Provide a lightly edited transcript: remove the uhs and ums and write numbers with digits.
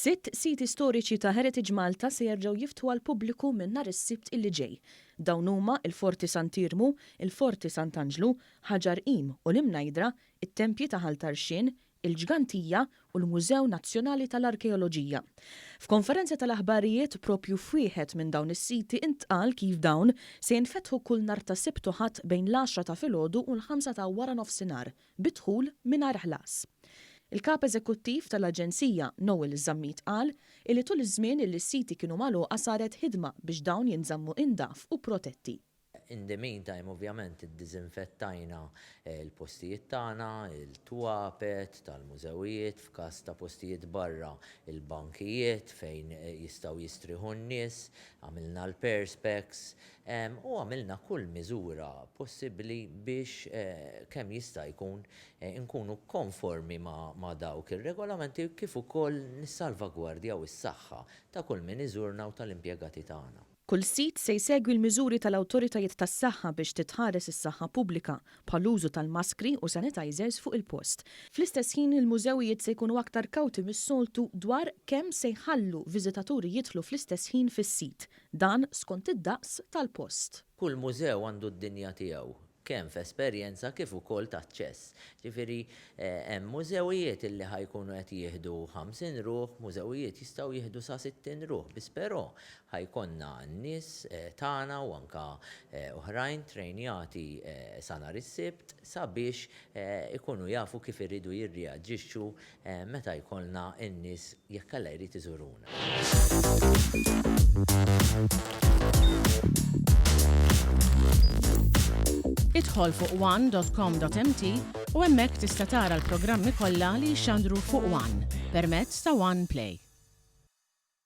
Sitt siti storiċi ta' Heritage Malta se jerġgħu jiftħu għall-pubbliku minn nhar is-Sibt illi ġej. Dawn huma il-FORTI s'IERMU, il-FORTI s'ANHNS, ħaġar-qim u l-IMNAJDRA, it-TEMPJI ta' TARXIEN, il-ġgantija u l-Mużew Nazzjonali tal-Arkeoloġija. F'konferenza tal-aħbarijiet propju f'wieħed minn dawn is-siti intqal kif dawn se jinfetħu kull nhar ta' Sibt u Ħadd bejn l-10 ta' filgħodu u l-5 ta' wara nofsinhar bidħul mingħajr ħlas. Il-Kap Eżekuttiv tal-aġenzija Noel Zammit qal li tul iż-żmien li s-siti kienu magħluqa saret ħidma biex dawn jinżammu indaf u protetti. In the meantime, ovvjament, id-diżinfettajna il-postijiet tagħna, il-twapet tal-mużewijiet, f'każ ta' postijiet barra il-bankijiet fejn jistgħu jistrieħu n-nies, għamilna l-perspex u għamilna kull miżura possibbli biex kemm jista' jkun nkunu konformi ma' dawk ir-regolamenti kif ukoll nissalvagwardjaw is-saħħa ta' kull min iżurna u tal-impjegati tagħna. Kull sit se jsegwi l-miżuri tal-awtoritajiet tas-saħħa biex titħares is-saħħa pubblika bħall-użu tal-maskri u sanitizers fuq il-post. Fl-istess ħin il-mużewijiet se jkunu aktar kawti mis-soltu dwar kemm se jħallu viżitaturi jidħlu fl-istess ħin fis-sit, dan skont id-daqs tal-post. Kull mużew għandu d-dinja tiegħu, kemm f'esperjenza kif ukoll taċċess. Ġifieri hemm mużewijiet illi ħajkunu qed jieħdu 50 ruħ, mużewijiet jistgħu jieħdu sa 60 ruħ, biss però ħajkonna n-nies tagħna u anke oħrajn trejnjati sa nhar is-Sibt sabiex ikunu jafu kif iridu jirreaġixxu meta jkollna n-nies jekk alla jrid iżuruna. Idħol fuq one.com.mt u hemmhekk tista' tara l-programmi kollha li jxandru fuq One permezz ta' One Play.